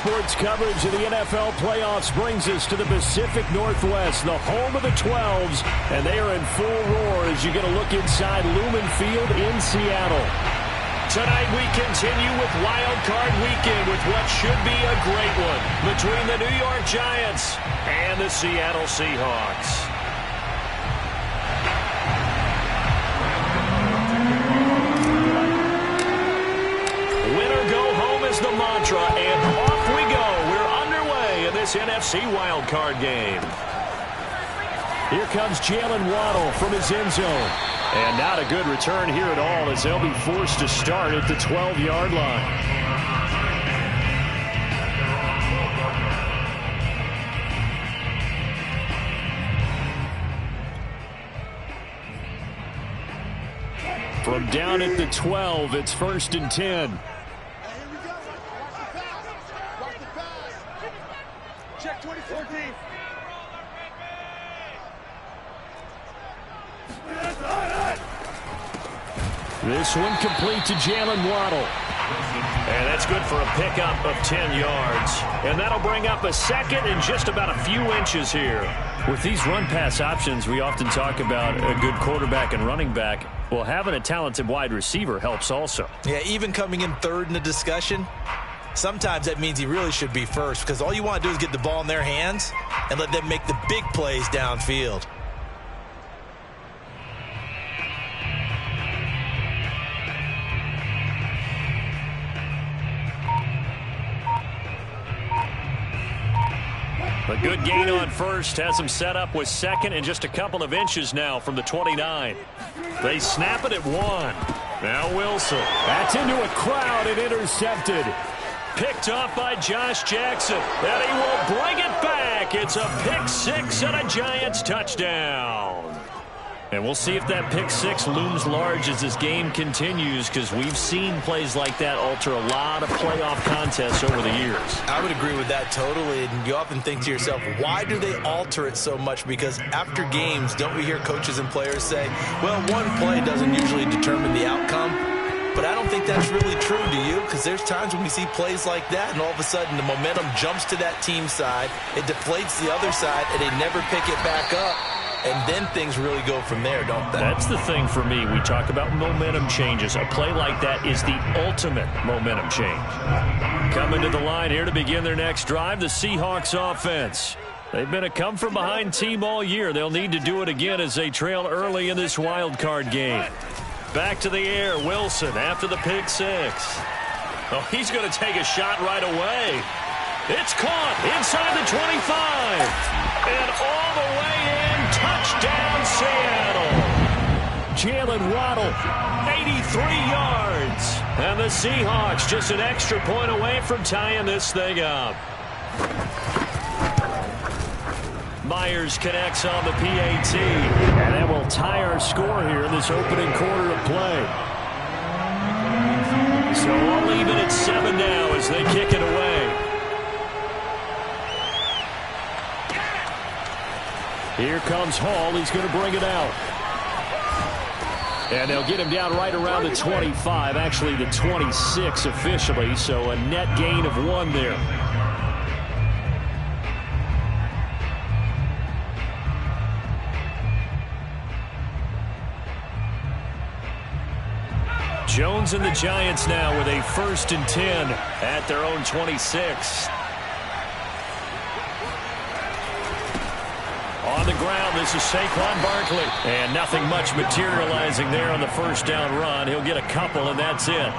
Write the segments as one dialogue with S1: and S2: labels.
S1: Sports coverage of the NFL playoffs brings us to the Pacific Northwest, the home of the 12s, and they are in full roar as you get a look inside Lumen Field in Seattle.
S2: Tonight we continue with Wild Card Weekend with what should be a great one between the New York Giants and the Seattle Seahawks. The mantra, and off we go. We're underway in this NFC wildcard game.
S1: Here comes Jalen Waddle from his end zone.
S2: And not a good return here at all as they'll be forced to start at the 12-yard line.
S1: From down at the 12, it's 1st and 10.
S3: Check 2014.
S1: This one complete to Jalen Waddle.
S2: And that's good for a pickup of 10 yards. And that'll bring up a second and just about a few inches here.
S1: With these run-pass options, we often talk about a good quarterback and running back. Well, having a talented wide receiver helps also.
S4: Yeah, even coming in third in the discussion, sometimes that means he really should be first because all you want to do is get the ball in their hands and let them make the big plays downfield.
S2: A good gain on first has him set up with second and just a couple of inches now from the 29. They snap it at 1. Now Wilson.
S1: That's into a crowd and intercepted.
S2: Picked off by Josh Jackson. And he will bring it back. It's a pick six and a Giants touchdown.
S1: And we'll see if that pick six looms large as this game continues, because we've seen plays like that alter a lot of playoff contests over the years.
S4: I would agree with that totally. And you often think to yourself, why do they alter it so much? Because after games, don't we hear coaches and players say, well, one play doesn't usually determine the outcome? But I don't think that's really true, do you? Because there's times when we see plays like that, and all of a sudden the momentum jumps to that team side, it deflates the other side, and they never pick it back up. And then things really go from there, don't they?
S1: That's the thing for me. We talk about momentum changes. A play like that is the ultimate momentum change. Coming to the line here to begin their next drive, the Seahawks offense. They've been a come-from-behind team all year. They'll need to do it again as they trail early in this wild card game. Back to the air, Wilson after the pick six.
S2: Oh, he's going to take a shot right away. It's caught inside the 25. And all the way in, touchdown Seattle.
S1: Jalen Waddle,
S2: 83 yards. And the Seahawks just an extra point away from tying this thing up. Myers connects on the PAT.
S1: And that will tie our score here in this opening quarter of play.
S2: So all even at 7 now as they kick it away.
S1: Here comes Hall. He's going to bring it out. And they'll get him down right around the 25, actually the 26 officially, so a net gain of 1 there. Jones and the Giants now with a 1st and 10 at their own 26. On the ground, this is Saquon Barkley. And nothing much materializing there on the first down run. He'll get a couple, and that's it.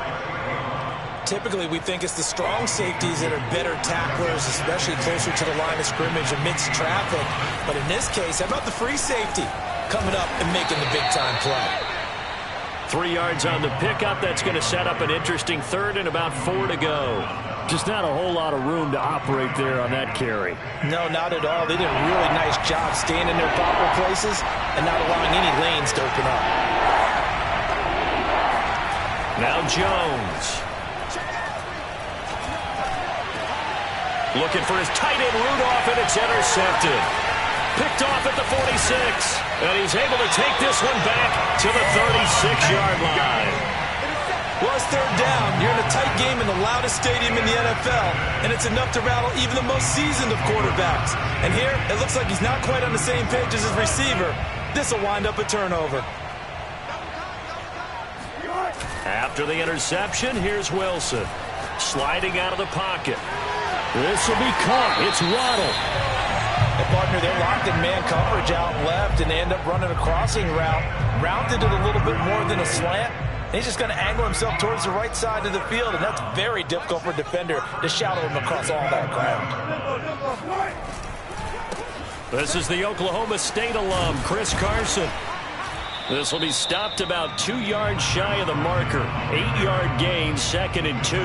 S4: Typically, we think it's the strong safeties that are better tacklers, especially closer to the line of scrimmage amidst traffic. But in this case, how about the free safety coming up and making the big-time play?
S2: 3 yards on the pickup. That's going to set up an interesting 3rd and about 4 to go.
S1: Just not a whole lot of room to operate there on that carry.
S4: No, not at all. They did a really nice job staying in their proper places and not allowing any lanes to open up.
S2: Now Jones. Looking for his tight end Rudolph, and it's intercepted. Picked off at the 46. And he's able to take this one back to the 36-yard line.
S4: Well, it's third down. You're in a tight game in the loudest stadium in the NFL, and it's enough to rattle even the most seasoned of quarterbacks. And here, it looks like he's not quite on the same page as his receiver. This will wind up a turnover.
S1: After the interception, here's Wilson. Sliding out of the pocket. This will be caught. It's Waddle.
S4: And partner, they're locked in man coverage out left, and they end up running a crossing route. Rounded it a little bit more than a slant. He's just going to angle himself towards the right side of the field, and that's very difficult for a defender to shadow him across all that ground.
S1: This is the Oklahoma State alum, Chris Carson. This will be stopped about 2 yards shy of the marker. 8-yard gain, 2nd and 2.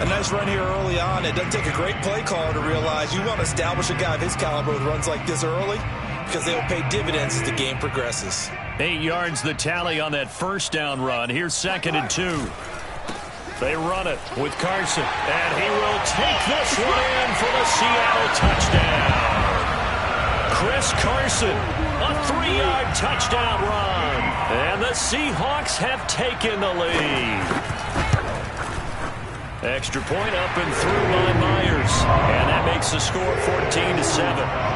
S4: A nice run here early on. It doesn't take a great play caller to realize you want to establish a guy of his caliber with runs like this early, because they will pay dividends as the game progresses.
S1: 8 yards the tally on that first down run. Here's 2nd and 2. They run it with Carson, and he will take this one in for the Seattle touchdown. Chris Carson, a 3-yard touchdown run, and the Seahawks have taken the lead. Extra point up and through by Myers, and that makes the score 14-7.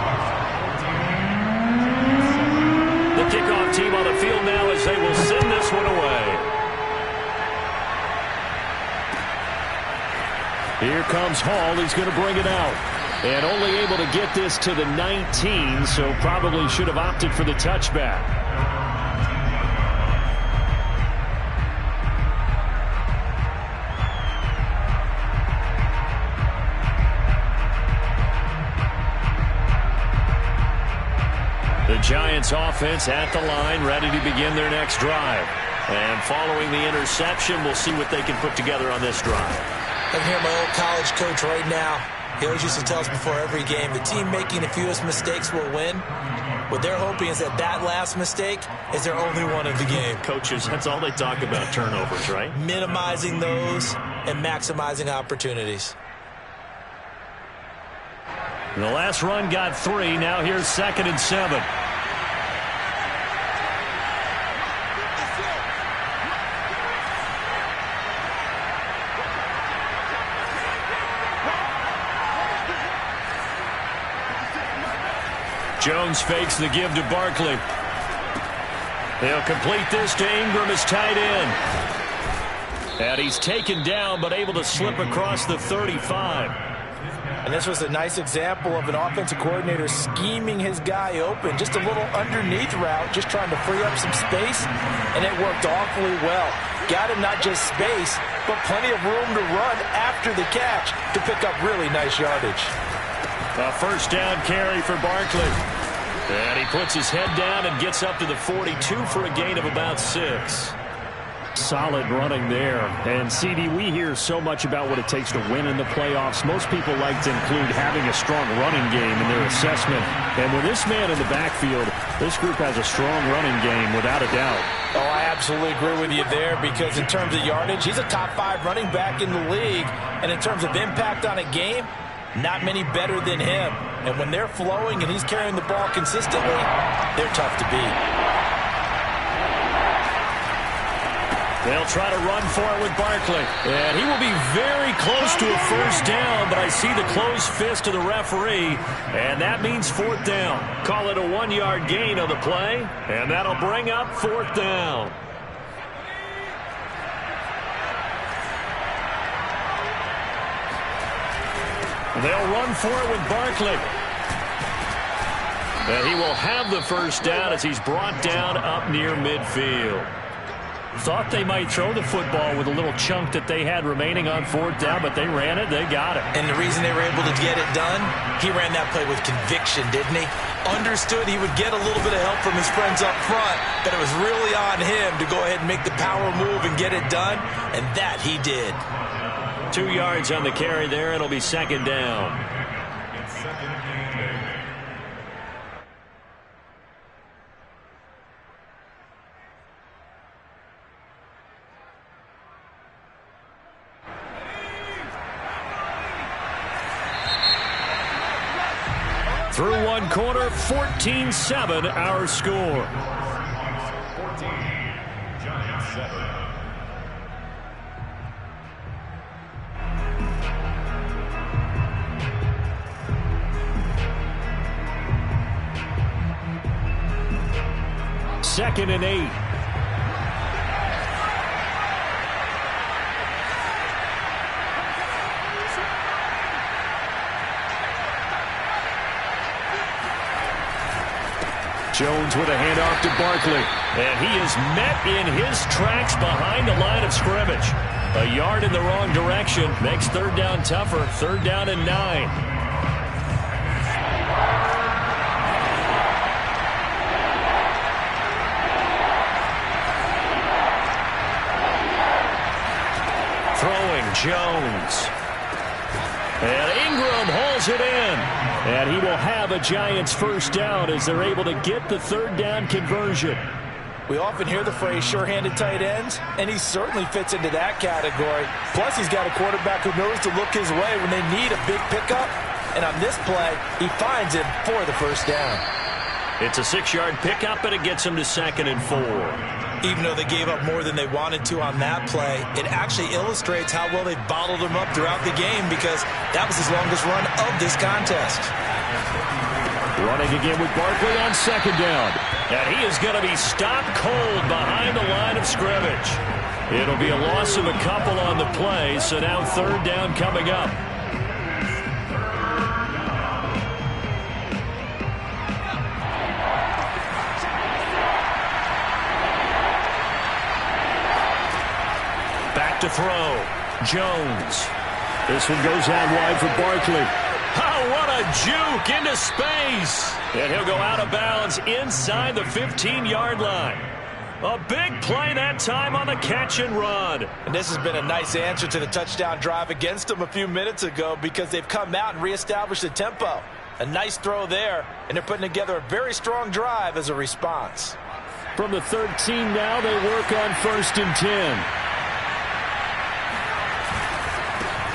S1: The kickoff team on the field now as they will send this one away. Here comes Hall. He's going to bring it out. And only able to get this to the 19, so probably should have opted for the touchback. The Giants offense at the line, ready to begin their next drive. And following the interception, we'll see what they can put together on this drive.
S4: I can hear my old college coach right now. He always used to tell us before every game, the team making the fewest mistakes will win. What they're hoping is that that last mistake is their only one of the game.
S1: Coaches, that's all they talk about, turnovers, right?
S4: Minimizing those and maximizing opportunities.
S1: The last run got 3. Now here's 2nd and 7. Jones fakes the give to Barkley. He'll complete this to Ingram, his tight end. And he's taken down but able to slip across the 35.
S4: And this was a nice example of an offensive coordinator scheming his guy open. Just a little underneath route, just trying to free up some space, and it worked awfully well. Got him not just space, but plenty of room to run after the catch to pick up really nice yardage.
S1: A first down carry for Barkley. And he puts his head down and gets up to the 42 for a gain of about 6. Solid running there. And, CD, we hear so much about what it takes to win in the playoffs. Most people like to include having a strong running game in their assessment. And with this man in the backfield, this group has a strong running game without a doubt.
S4: Oh, I absolutely agree with you there, because in terms of yardage, he's a top 5 running back in the league. And in terms of impact on a game, not many better than him. And when they're flowing and he's carrying the ball consistently, they're tough to beat.
S1: They'll try to run for it with Barkley. And he will be very close to a first down, but I see the closed fist of the referee, and that means 4th down. Call it a 1-yard gain on the play, and that'll bring up 4th down. They'll run for it with Barkley. And he will have the first down as he's brought down up near midfield. Thought they might throw the football with a little chunk that they had remaining on 4th down, but they ran it. They got it.
S4: And the reason they were able to get it done, he ran that play with conviction, didn't he? Understood he would get a little bit of help from his friends up front, but it was really on him to go ahead and make the power move and get it done, and that he did.
S1: 2 yards on the carry there. It'll be 2nd down. Through one quarter, 14-7 our score. 2nd and 8. Jones with a handoff to Barkley. And he is met in his tracks behind the line of scrimmage. A yard in the wrong direction makes 3rd down tougher. 3rd down and 9. Throwing Jones. And Ingram hauls it in. And he will have a Giants 1st down as they're able to get the 3rd down conversion.
S4: We often hear the phrase sure-handed tight ends, and he certainly fits into that category. Plus, he's got a quarterback who knows to look his way when they need a big pickup. And on this play, he finds him for the 1st down.
S1: It's a 6-yard pickup, and it gets him to 2nd and 4.
S4: Even though they gave up more than they wanted to on that play, it actually illustrates how well they bottled him up throughout the game because that was his longest run of this contest.
S1: Running again with Barkley on 2nd down. And he is going to be stopped cold behind the line of scrimmage. It'll be a loss of a couple on the play, so now 3rd down coming up. To throw. Jones. This one goes out wide for Barkley. Oh, what a juke into space. And he'll go out of bounds inside the 15-yard line. A big play that time on the catch and run.
S4: And this has been a nice answer to the touchdown drive against them a few minutes ago because they've come out and reestablished the tempo. A nice throw there, and they're putting together a very strong drive as a response.
S1: From the 13 now, they work on 1st and 10.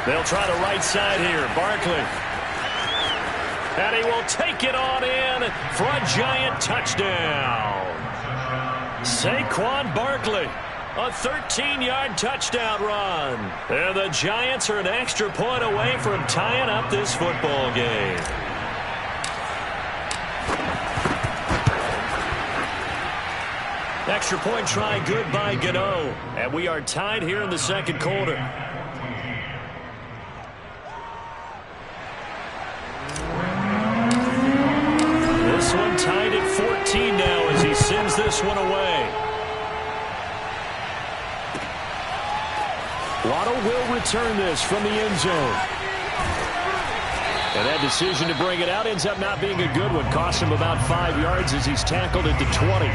S1: They'll try the right side here. Barkley. And he will take it on in for a Giant touchdown. Saquon Barkley. A 13-yard touchdown run. And the Giants are an extra point away from tying up this football game. Extra point try good by Gano. And we are tied here in the 2nd quarter. This one tied at 14 now as he sends this one away. Waddle will return this from the end zone. And that decision to bring it out ends up not being a good one. Costs him about 5 yards as he's tackled at the 20.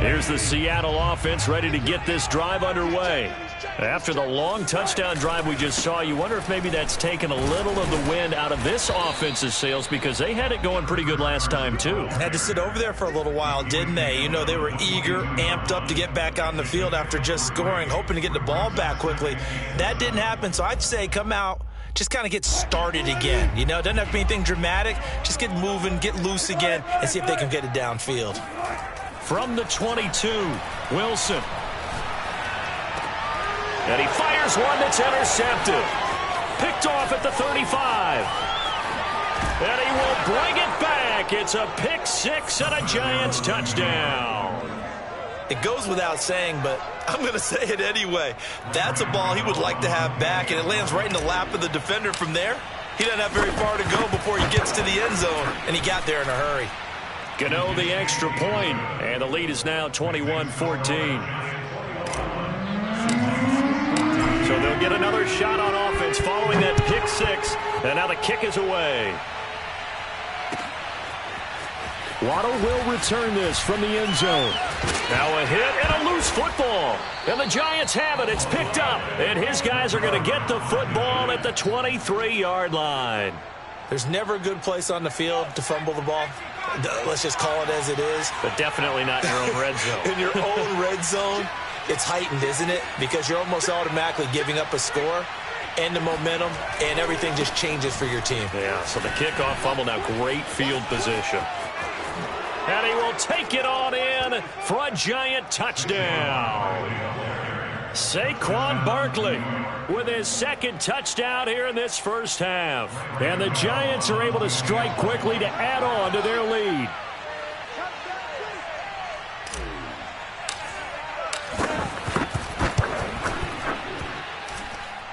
S1: Here's the Seattle offense ready to get this drive underway. After the long touchdown drive we just saw, you wonder if maybe that's taken a little of the wind out of this offense's sails because they had it going pretty good last time, too.
S4: Had to sit over there for a little while, didn't they? You know, they were eager, amped up to get back on the field after just scoring, hoping to get the ball back quickly. That didn't happen, so I'd say come out, just kind of get started again. You know, it doesn't have to be anything dramatic. Just get moving, get loose again, and see if they can get it downfield.
S1: From the 22, Wilson. And he fires one that's intercepted. Picked off at the 35. And he will bring it back. It's a pick 6 and a Giants touchdown.
S4: It goes without saying, but I'm going to say it anyway. That's a ball he would like to have back, and it lands right in the lap of the defender from there. He doesn't have very far to go before he gets to the end zone, and he got there in a hurry.
S1: Gano the extra point, and the lead is now 21-14. So they'll get another shot on offense following that pick 6, and now the kick is away. Waddle will return this from the end zone. Now a hit and a loose football. And the Giants have it. It's picked up, and his guys are going to get the football at the 23-yard line.
S4: There's never a good place on the field to fumble the ball. Let's just call it as it is.
S1: But definitely not in your own red zone.
S4: In your own red zone, it's heightened, isn't it? Because you're almost automatically giving up a score and the momentum, and everything just changes for your team.
S1: Yeah, so the kickoff fumble, now great field position. And he will take it on in for a Giant touchdown. Saquon Barkley with his second touchdown here in this first half. And the Giants are able to strike quickly to add on to their lead.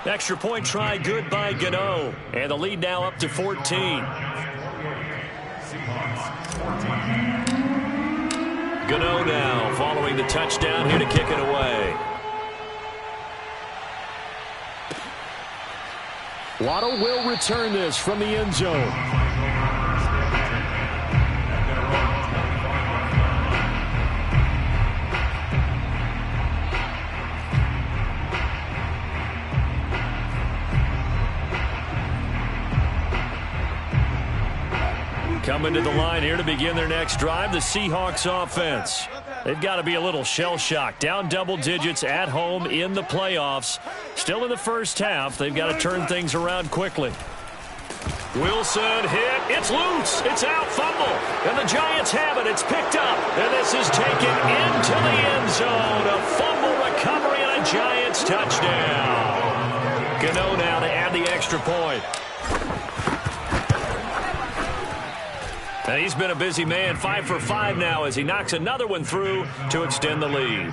S1: Extra point try good by Gano. And the lead now up to 14. Gano now following the touchdown here to kick it away. Waddle will return this from the end zone. Coming to the line here to begin their next drive, the Seahawks offense. They've got to be a little shell-shocked. Down double digits at home in the playoffs. Still in the first half. They've got to turn things around quickly. Wilson hit. It's loose. It's out. Fumble. And the Giants have it. It's picked up. And this is taken into the end zone. A fumble recovery and a Giants touchdown. Gano now to add the extra point. And he's been a busy man, 5 for 5 now as he knocks another one through to extend the lead.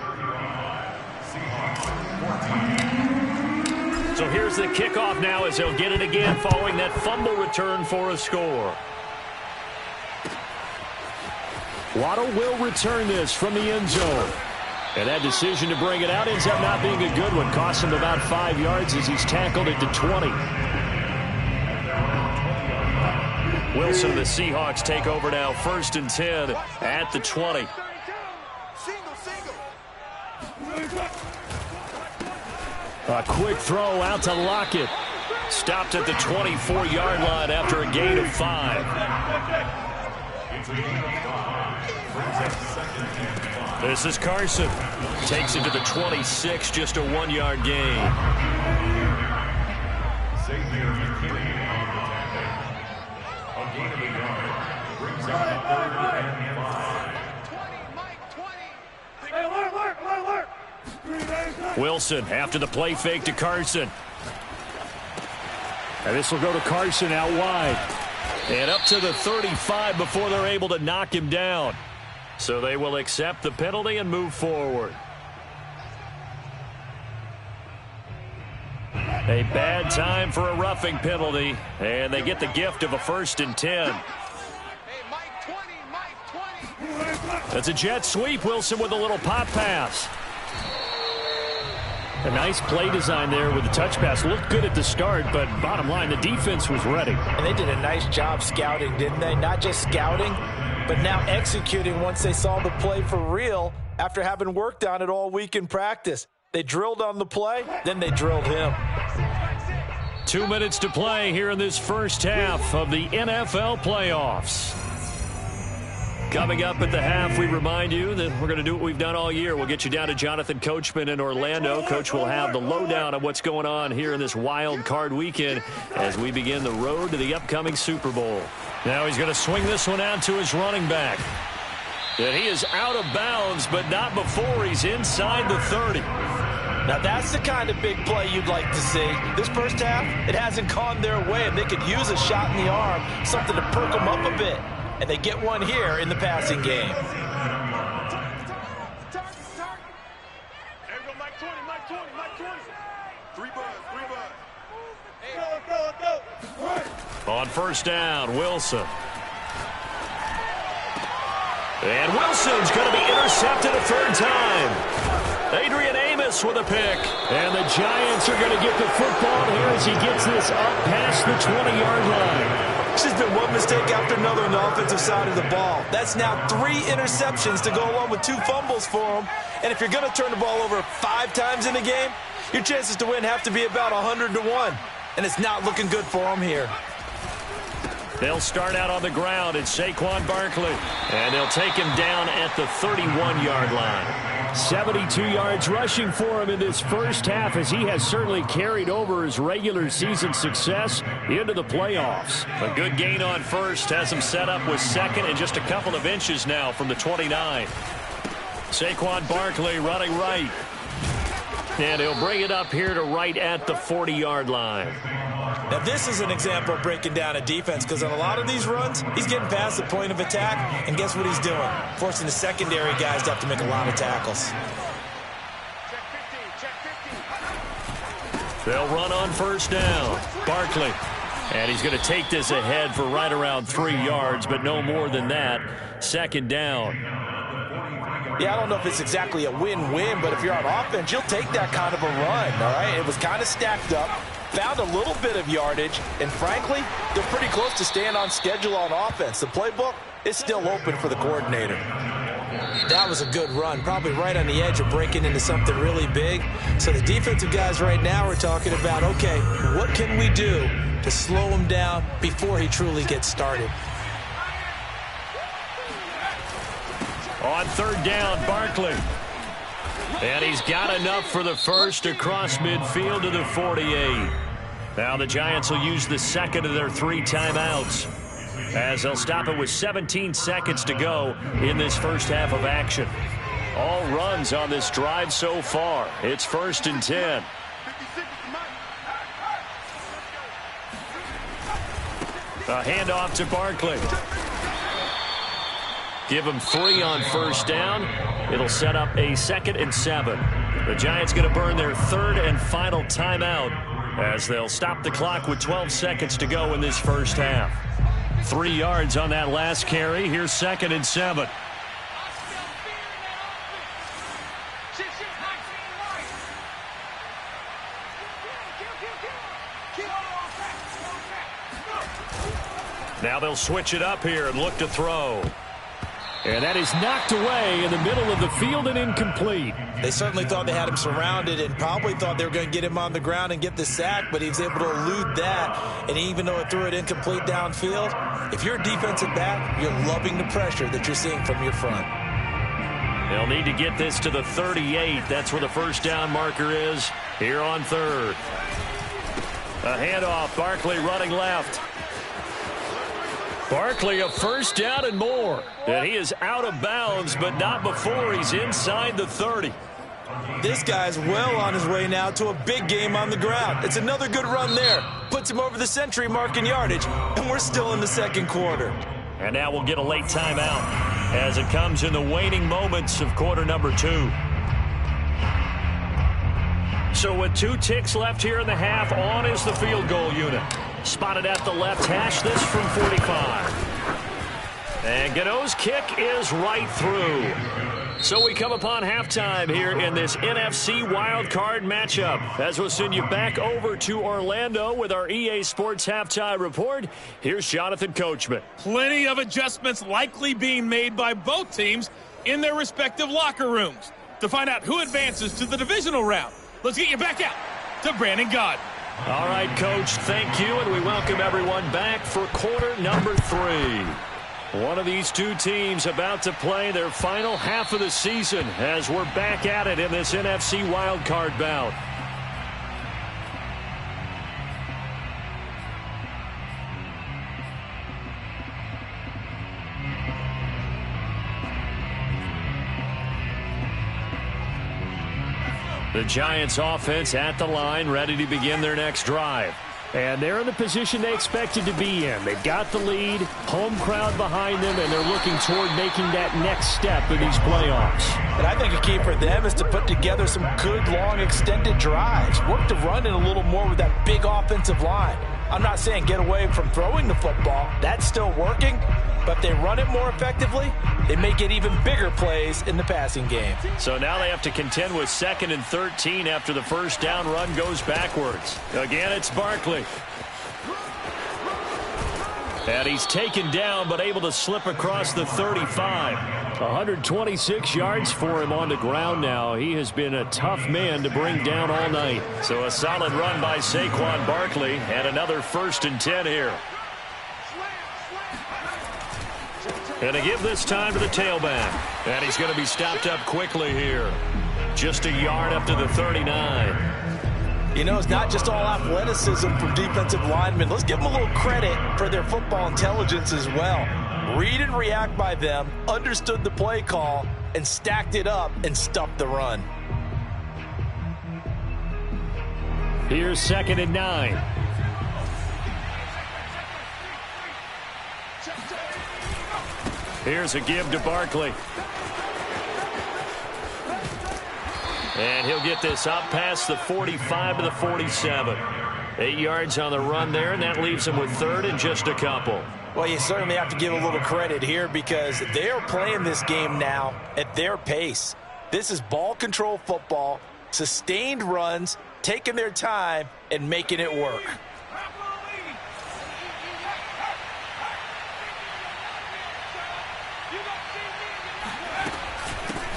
S1: So here's the kickoff now as he'll get it again following that fumble return for a score. Waddle will return this from the end zone. And that decision to bring it out ends up not being a good one. Costs him about 5 yards as he's tackled it to 20. Wilson and the Seahawks take over now, 1st and 10 at the 20. A quick throw out to Lockett. Stopped at the 24-yard line after a gain of 5. This is Carson. Takes it to the 26, just a 1-yard gain. Wilson after the play fake to Carson. And this will go to Carson out wide. And up to the 35 before they're able to knock him down. So they will accept the penalty and move forward. A bad time for a roughing penalty. And they get the gift of a 1st and 10. That's a jet sweep. Wilson with a little pop pass. A nice play design there with the touch pass. Looked good at the start, but bottom line, the defense was ready.
S4: And they did a nice job scouting, didn't they? Not just scouting, but now executing once they saw the play for real after having worked on it all week in practice. They drilled on the play, then they drilled him.
S1: 2 minutes to play here in this first half of the NFL playoffs. Coming up at the half, we remind you that we're going to do what we've done all year. We'll get you down to Jonathan Coachman in Orlando. Coach will have the lowdown of what's going on here in this wild card weekend as we begin the road to the upcoming Super Bowl. Now he's going to swing this one out to his running back. And he is out of bounds, but not before he's inside the 30.
S4: Now that's the kind of big play you'd like to see. This first half, it hasn't gone their way, and they could use a shot in the arm, something to perk them up a bit. And they get one here in the passing game.
S1: On 1st down, Wilson. And Wilson's going to be intercepted a 3rd time. Adrian Amos with a pick. And the Giants are going to get the football here as he gets this up past the 20-yard line.
S4: It's just been one mistake after another on the offensive side of the ball. That's now 3 interceptions to go along with 2 fumbles for him. And if you're going to turn the ball over 5 times in a game, your chances to win have to be about 100 to 1. And it's not looking good for him here.
S1: They'll start out on the ground. It's Saquon Barkley. And they'll take him down at the 31-yard line. 72 yards rushing for him in this first half as he has certainly carried over his regular season success into the playoffs. A good gain on 1st has him set up with 2nd and just a couple of inches now from the 29. Saquon Barkley running right. And he'll bring it up here to right at the 40-yard line.
S4: Now, this is an example of breaking down a defense, because on a lot of these runs, he's getting past the point of attack, and guess what he's doing? Forcing the secondary guys to have to make a lot of tackles.
S1: They'll run on first down. Barkley. And he's going to take this ahead for right around 3 yards, but no more than that. Second down.
S4: Yeah, I don't know if it's exactly a win-win, but if you're on offense, you'll take that kind of a run, all right? It was kind of stacked up, found a little bit of yardage, and frankly, they're pretty close to staying on schedule on offense. The playbook is still open for the coordinator. That was a good run, probably right on the edge of breaking into something really big. So the defensive guys right now are talking about, okay, what can we do to slow him down before he truly gets started?
S1: On third down, Barkley. And he's got enough for the first across midfield to the 48. Now the Giants will use the second of their 3 timeouts, as they'll stop it with 17 seconds to go in this first half of action. All runs on this drive so far. It's 1st and 10. A handoff to Barkley. Give him 3 on first down. It'll set up a 2nd and 7. The Giants going to burn their 3rd and final timeout, as they'll stop the clock with 12 seconds to go in this first half. 3 yards on that last carry. Here's 2nd and 7. Now they'll switch it up here and look to throw. And that is knocked away in the middle of the field and incomplete.
S4: They certainly thought they had him surrounded and probably thought they were going to get him on the ground and get the sack, but he was able to elude that. And even though it threw it incomplete downfield, if you're a defensive back, you're loving the pressure that you're seeing from your front.
S1: They'll need to get this to the 38. That's where the first down marker is here on 3rd. A handoff. Barkley running left. Barkley a first down and more. And he is out of bounds, but not before he's inside the 30.
S4: This guy's well on his way now to a big game on the ground. It's another good run there. Puts him over the century mark in yardage, and we're still in the 2nd quarter.
S1: And now we'll get a late timeout as it comes in the waning moments of quarter number 2. So with 2 ticks left here in the half, on is the field goal unit. Spotted at the left hash, this from 45. And Gano's kick is right through. So we come upon halftime here in this NFC wildcard matchup, as we'll send you back over to Orlando with our EA Sports Halftime Report. Here's Jonathan Coachman.
S3: Plenty of adjustments likely being made by both teams in their respective locker rooms. To find out who advances to the divisional round, let's get you back out to Brandon Gaudin.
S1: All right, Coach, thank you, and we welcome everyone back for quarter number 3. One of these 2 teams about to play their final half of the season as we're back at it in this NFC wildcard bout. The Giants offense at the line, ready to begin their next drive. And they're in the position they expected to be in. They've got the lead, home crowd behind them, and they're looking toward making that next step in these playoffs.
S4: And I think a key for them is to put together some good, long, extended drives. Work to run it a little more with that big offensive line. I'm not saying get away from throwing the football. That's still working. But if they run it more effectively, they may get even bigger plays in the passing game.
S1: So now they have to contend with 2nd and 13 after the first down run goes backwards. Again, it's Barkley. And he's taken down, but able to slip across the 35. 126 yards for him on the ground now. He has been a tough man to bring down all night. So a solid run by Saquon Barkley, and another 1st and 10 here. And to give this time to the tailback. And he's going to be stopped up quickly here. Just a yard up to the 39.
S4: You know, it's not just all athleticism from defensive linemen. Let's give them a little credit for their football intelligence as well. Read and react by them, understood the play call, and stacked it up and stuffed the run.
S1: Here's 2nd and 9. Here's a give to Barkley. And he'll get this up past the 45 to the 47. 8 yards on the run there, and that leaves him with 3rd and just a couple.
S4: Well, you certainly have to give a little credit here because they are playing this game now at their pace. This is ball control football, sustained runs, taking their time, and making it work.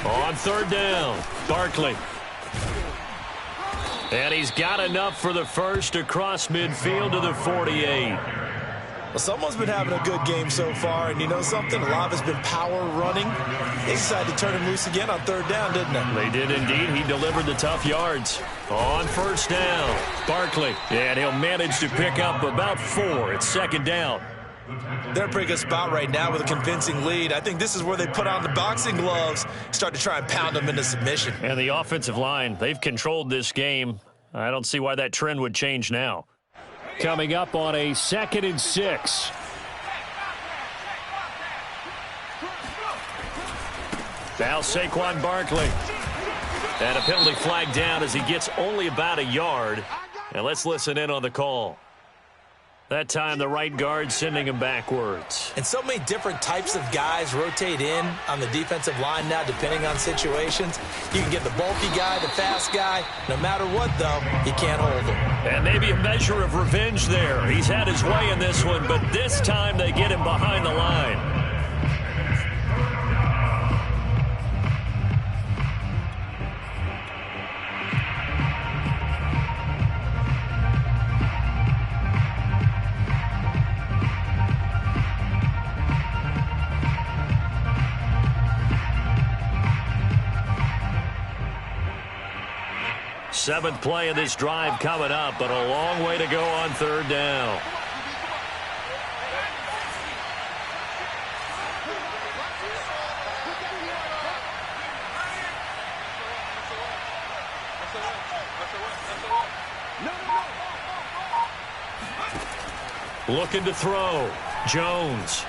S1: On 3rd down, Barkley. And he's got enough for the first across midfield to the 48.
S4: Well, someone's been having a good game so far, and you know something? A lot has been power running. They decided to turn him loose again on 3rd down, didn't they?
S1: They did indeed. He delivered the tough yards. On 1st down, Barkley. And he'll manage to pick up about 4. It's 2nd down.
S4: They're in a pretty good spot right now with a convincing lead. I think this is where they put on the boxing gloves, start to try and pound them into submission.
S1: And the offensive line, they've controlled this game. I don't see why that trend would change now. Coming up on a 2nd and 6. Now Saquon Barkley. And a penalty flag down as he gets only about a yard. And let's listen in on the call. That time, the right guard sending him backwards.
S4: And so many different types of guys rotate in on the defensive line now, depending on situations. You can get the bulky guy, the fast guy. No matter what, though, you can't hold him.
S1: And maybe a measure of revenge there. He's had his way in this one, but this time they get him behind the line. Seventh play of this drive coming up, but a long way to go on 3rd down. Looking to throw. Jones.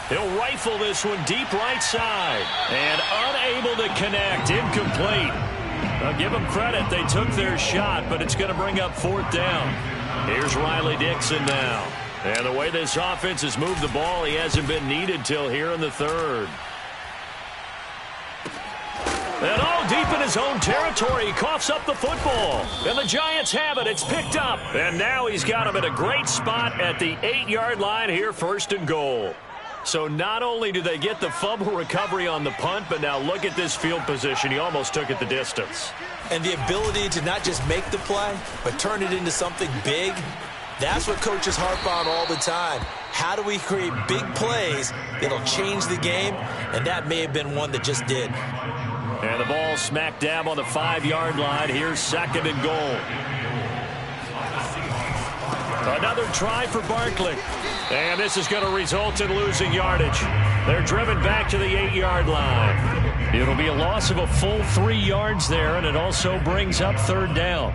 S1: He'll rifle this one deep right side. And unable to connect. Incomplete. I'll give them credit. They took their shot, but it's going to bring up 4th down. Here's Riley Dixon now. And the way this offense has moved the ball, he hasn't been needed till here in the 3rd. And all deep in his own territory, he coughs up the football. And the Giants have it. It's picked up. And now he's got him at a great spot at the 8-yard line here, 1st and goal. So not only do they get the fumble recovery on the punt, but now look at this field position. He almost took it the distance.
S4: And the ability to not just make the play, but turn it into something big, that's what coaches harp on all the time. How do we create big plays that'll change the game? And that may have been one that just did.
S1: And the ball smack dab on the 5-yard line. Here's 2nd and goal. Another try for Barkley. And this is going to result in losing yardage. They're driven back to the 8-yard line. It'll be a loss of a full 3 yards there, and it also brings up 3rd down.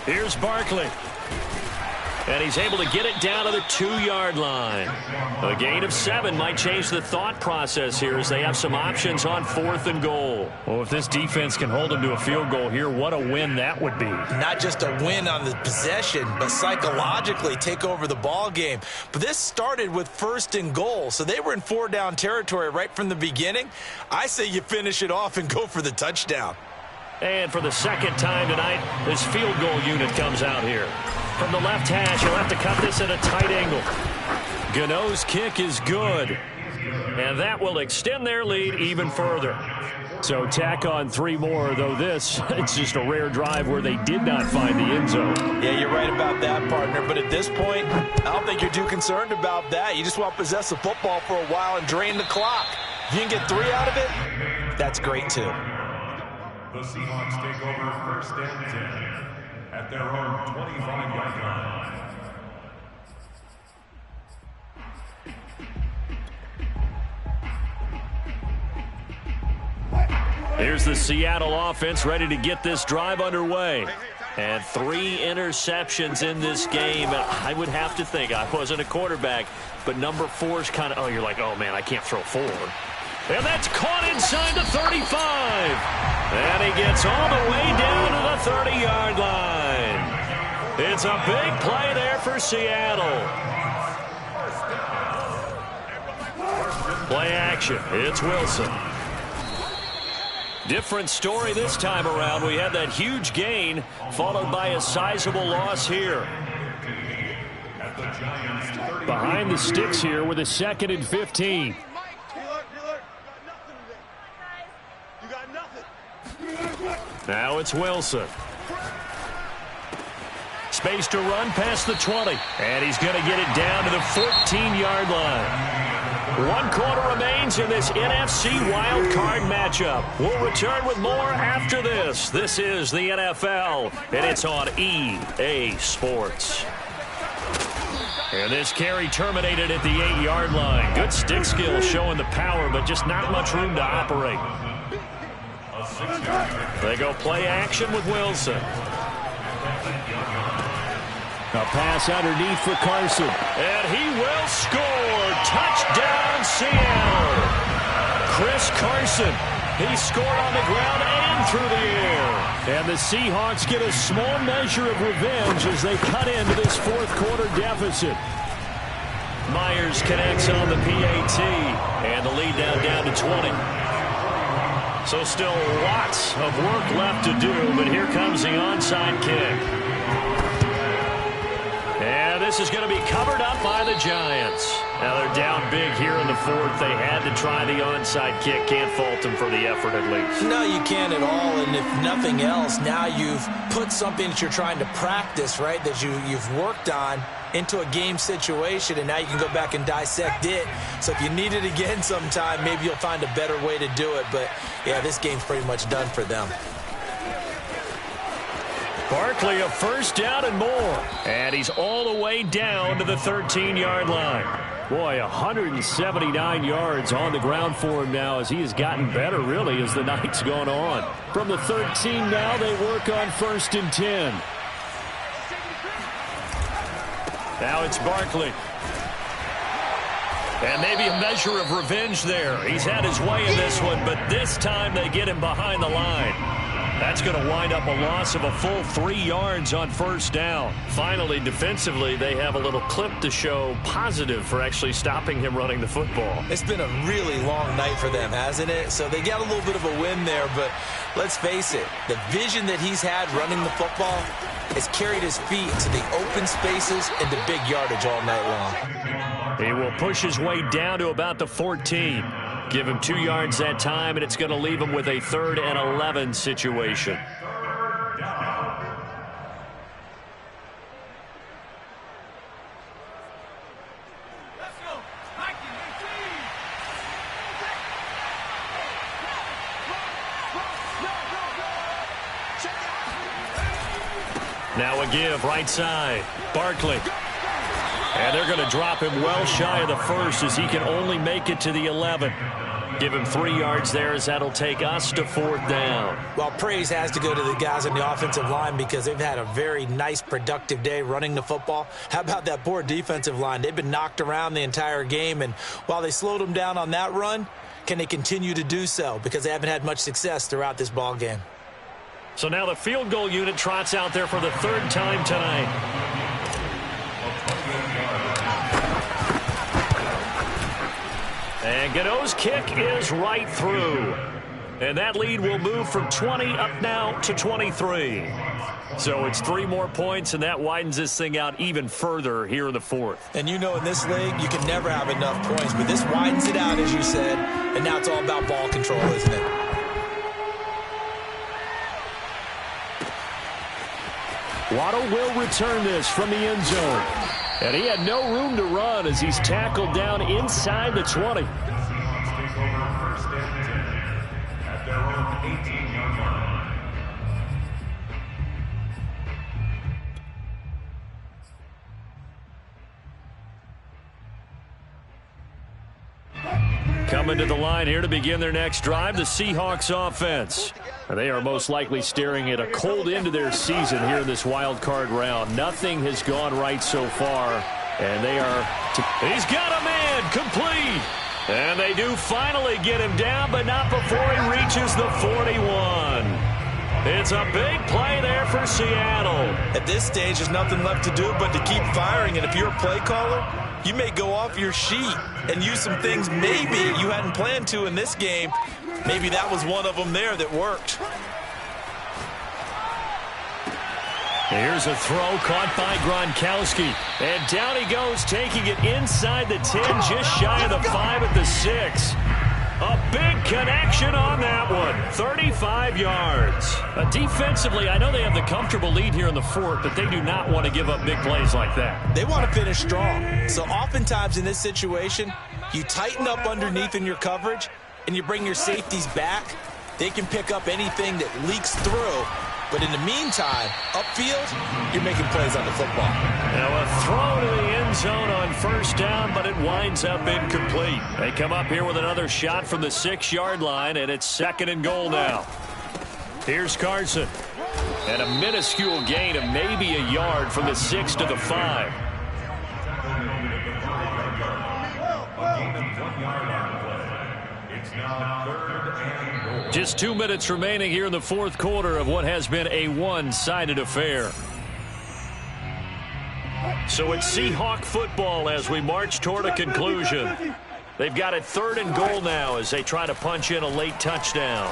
S1: Here's Barkley. And he's able to get it down to the 2-yard line. A gain of 7 might change the thought process here as they have some options on 4th and goal. Well, if this defense can hold them to a field goal here, what a win that would be.
S4: Not just a win on the possession, but psychologically take over the ball game. But this started with 1st and goal, so they were in 4-down territory right from the beginning. I say you finish it off and go for the touchdown.
S1: And for the 2nd time tonight, this field goal unit comes out here. From the left hash, he'll have to cut this at a tight angle. Gano's kick is good. And that will extend their lead even further. So tack on 3 more, though this, it's just a rare drive where they did not find the end zone.
S4: Yeah, you're right about that, partner. But at this point, I don't think you're too concerned about that. You just want to possess the football for a while and drain the clock. If you can get 3 out of it, that's great, too.
S5: The Seahawks take over 1st and 10 at their own 25-yard line.
S1: Here's the Seattle offense ready to get this drive underway. And 3 interceptions in this game. I would have to think, I wasn't a quarterback, but number 4 is kind of, oh, you're like, oh, man, I can't throw 4. And that's caught inside the 35. And he gets all the way down to the 30-yard line. It's a big play there for Seattle. Play action. It's Wilson. Different story this time around. We had that huge gain followed by a sizable loss here. Behind the sticks here with a 2nd and 15. Now it's Wilson. Space to run past the 20. And he's going to get it down to the 14-yard line. 1 quarter remains in this NFC Wild Card matchup. We'll return with more after this. This is the NFL, and it's on EA Sports. And this carry terminated at the 8-yard line. Good stick skill showing the power, but just not much room to operate. They go play action with Wilson. A pass underneath for Carson. And he will score. Touchdown, Seattle. Chris Carson. He scored on the ground and through the air. And the Seahawks get a small measure of revenge as they cut into this 4th quarter deficit. Myers connects on the PAT. And the lead now down to 20. So still lots of work left to do, but here comes the onside kick. And this is going to be covered up by the Giants. Now they're down big here in the 4th. They had to try the onside kick. Can't fault them for the effort at least.
S4: No, you can't at all. And if nothing else, now you've put something that you're trying to practice, right, that you've worked on into a game situation, and now you can go back and dissect it. So if you need it again sometime, maybe you'll find a better way to do it. But, yeah, this game's pretty much done for them.
S1: Barkley, a 1st down and more. And he's all the way down to the 13-yard line. Boy, 179 yards on the ground for him now as he has gotten better, really, as the night's gone on. From the 13 now, they work on 1st and 10. Now it's Barkley. And maybe a measure of revenge there. He's had his way in this one, but this time they get him behind the line. That's going to wind up a loss of a full 3 yards on 1st down. Finally, defensively, they have a little clip to show positive for actually stopping him running the football.
S4: It's been a really long night for them, hasn't it? So they got a little bit of a win there, but let's face it, the vision that he's had running the football has carried his feet to the open spaces and the big yardage all night long.
S1: He will push his way down to about the 14. Give him 2 yards that time, and it's going to leave him with a 3rd and 11 situation. Now a give right side. Barkley. And they're going to drop him well shy of the 1st as he can only make it to the 11. Give him 3 yards there as that'll take us to 4th down.
S4: Well, praise has to go to the guys on the offensive line because they've had a very nice, productive day running the football. How about that poor defensive line? They've been knocked around the entire game, and while they slowed them down on that run, can they continue to do so? Because they haven't had much success throughout this ball game.
S1: So now the field goal unit trots out there for the 3rd time tonight. And Godot's kick is right through. And that lead will move from 20 up now to 23. So it's 3 more points, and that widens this thing out even further here in the 4th.
S4: And you know in this league, you can never have enough points, but this widens it out, as you said, and now it's all about ball control, isn't it?
S1: Waddle will return this from the end zone. And he had no room to run as he's tackled down inside the 20.
S5: Take over 1st and 10 at their own 18-yard line.
S1: Coming to the line here to begin their next drive, the Seahawks offense. They are most likely staring at a cold end of their season here in this wild card round. Nothing has gone right so far, and they are... He's got a man, complete. And they do finally get him down, but not before he reaches the 41. It's a big play there for Seattle.
S4: At this stage, there's nothing left to do but to keep firing, and if you're a play caller, you may go off your sheet and use some things maybe you hadn't planned to in this game. Maybe that was one of them there that worked.
S1: Here's a throw caught by Gronkowski. And down he goes, taking it inside the 10, just shy of the 5 at the 6. A big connection on that one. 35 yards. Defensively, I know they have the comfortable lead here in the fourth, but they do not want to give up big plays like that.
S4: They want to finish strong. So oftentimes in this situation, you tighten up underneath in your coverage, and you bring your safeties back. They can pick up anything that leaks through. But in the meantime, upfield, you're making plays on the football.
S1: Now a throw to the end zone on first down, but it winds up incomplete. They come up here with another shot from the 6-yard line, and it's 2nd and goal now. Here's Carson. And a minuscule gain of maybe a yard from the 6 to the 5.
S5: It's now 3rd and goal.
S1: Just 2 minutes remaining here in the fourth quarter of what has been a one-sided affair. So it's Seahawk football as we march toward a conclusion. They've got it 3rd and goal now as they try to punch in a late touchdown.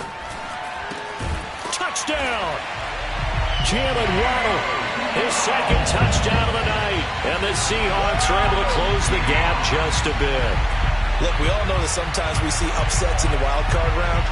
S1: Touchdown! Jalen Waddle, his 2nd touchdown of the night. And the Seahawks are able to close the gap just a bit.
S4: Look, we all know that sometimes we see upsets in the wild card round,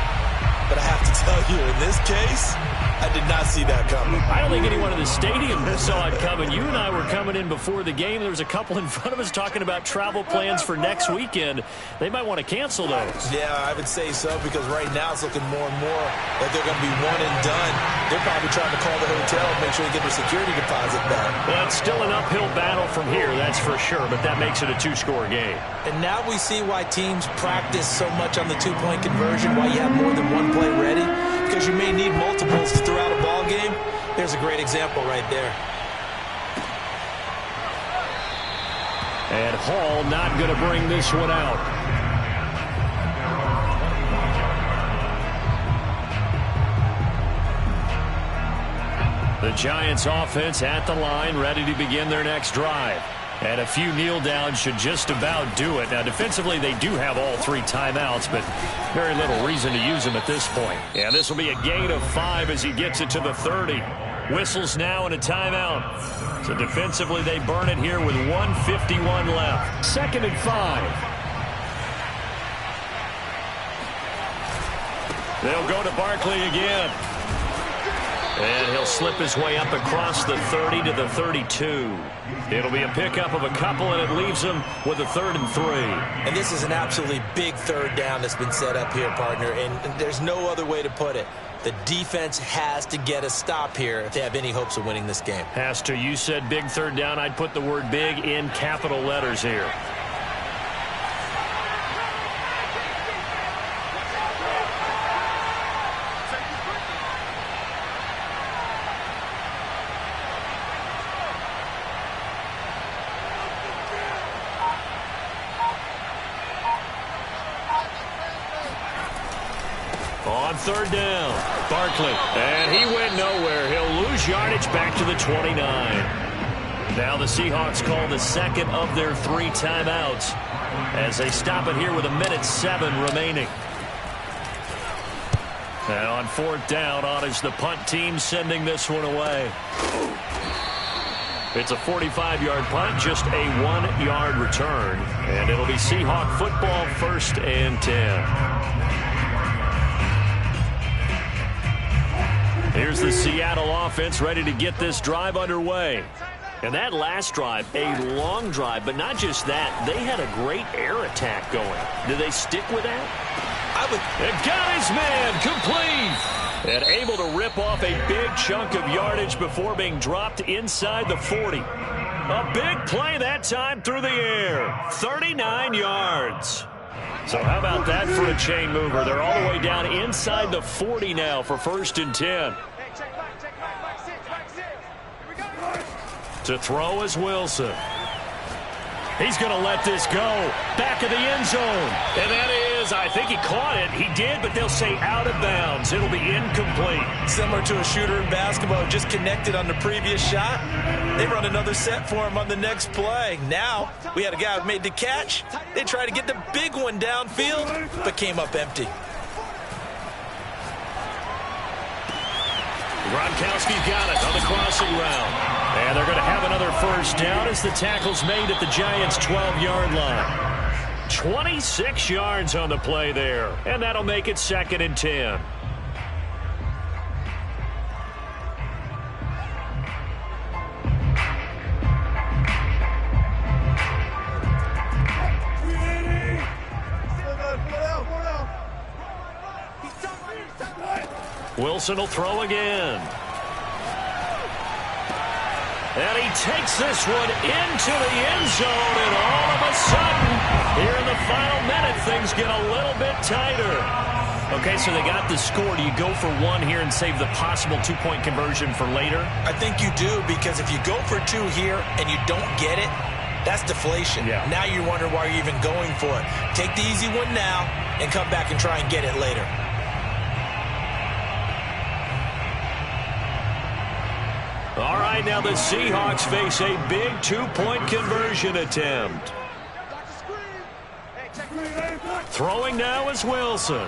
S4: but I have to tell you, in this case, I did not see that coming.
S1: I don't think anyone in the stadium saw it coming. You and I were coming in before the game. There was a couple in front of us talking about travel plans for next weekend. They might want to cancel those.
S4: Yeah, I would say so, because right now it's looking more and more like they're going to be one and done. They're probably trying to call the hotel and make sure they get their security deposit back.
S1: Well, it's still an uphill battle from here, that's for sure, but that makes it a 2-score game.
S4: And now we see why teams practice so much on the 2-point conversion, why you have more than one play ready, because you may need multiples throughout a ball game. There's a great example right there.
S1: And Hall not going to bring this one out. The Giants offense at the line, ready to begin their next drive. And a few kneel downs should just about do it. Now, defensively, they do have all 3 timeouts, but very little reason to use them at this point. And this will be a gain of 5 as he gets it to the 30. Whistles now and a timeout. So defensively, they burn it here with 1:51 left. 2nd and 5. They'll go to Barkley again. And he'll slip his way up across the 30 to the 32. It'll be a pickup of a couple, and it leaves him with a 3rd and 3.
S4: And this is an absolutely big 3rd down that's been set up here, partner, and there's no other way to put it. The defense has to get a stop here if they have any hopes of winning this game.
S1: Has to. You said big 3rd down. I'd put the word big in capital letters here. On 3rd down, Barkley. And he went nowhere. He'll lose yardage back to the 29. Now the Seahawks call the 2nd of their 3 timeouts as they stop it here with 1:07 remaining. And on 4th down, on is the punt team sending this one away. It's a 45-yard punt, just a 1-yard return. And it'll be Seahawk football, 1st and 10. Here's the Seattle offense ready to get this drive underway. And that last drive, a long drive, but not just that. They had a great air attack going. Do they stick with that? And got his man complete. And able to rip off a big chunk of yardage before being dropped inside the 40. A big play that time through the air. 39 yards. So how about that for a chain mover? They're all the way down inside the 40 now for 1st and 10. To throw is Wilson. He's going to let this go. Back of the end zone. And that is, I think he caught it. He did, but they'll say out of bounds. It'll be incomplete.
S4: Similar to a shooter in basketball, just connected on the previous shot. They run another set for him on the next play. Now, we had a guy who made the catch. They tried to get the big one downfield, but came up empty.
S1: Gronkowski's got it on the crossing route. And they're going to have another first down as the tackle's made at the Giants' 12-yard line. 26 yards on the play there. And that'll make it 2nd and 10. Wilson will throw again. And he takes this one into the end zone, and all of a sudden, here in the final minute, things get a little bit tighter. Okay, so they got the score. Do you go for one here and save the possible two-point conversion for later?
S4: I think you do, because if you go for two here and you don't get it, that's deflation.
S1: Yeah.
S4: Now you wonder why you're even going for it. Take the easy one now and come back and try and get it later.
S1: All right, now the Seahawks face a big two-point conversion attempt. Throwing now is Wilson.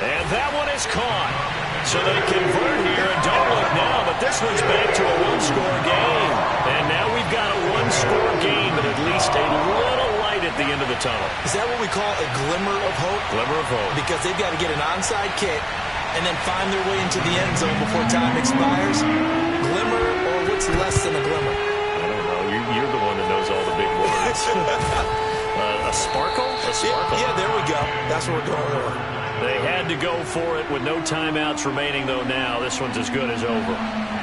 S1: And that one is caught. So they convert here, and don't look now, but this one's back to a one-score game. And now we've got a one-score game, but at least a little light at the end of the tunnel.
S4: Is that what we call a glimmer of hope?
S1: Glimmer of hope.
S4: Because they've got to get an onside kick and then find their way into the end zone before time expires. Glimmer, or what's less than a glimmer?
S1: I don't know. You're the one that knows all the big words. A sparkle? A sparkle.
S4: Yeah, there we go. That's what we're going with.
S1: They had to go for it with no timeouts remaining, though, now. This one's as good as over.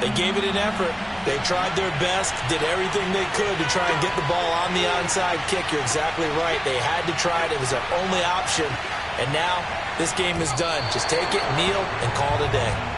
S4: They gave it an effort. They tried their best, did everything they could to try and get the ball on the onside kick. You're exactly right. They had to try it. It was their only option. And now this game is done. Just take it, kneel, and call it a day.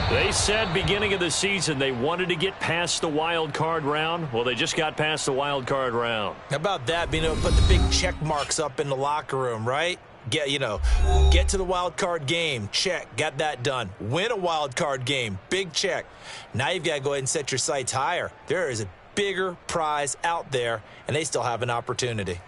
S1: They said beginning of the season they wanted to get past the wild card round. Well, they just got past the wild card round.
S4: How about that, being able to put the big check marks up in the locker room, right? Get to the wild card game, check, got that done. Win a wild card game, big check. Now you've got to go ahead and set your sights higher. There is a bigger prize out there, and they still have an opportunity.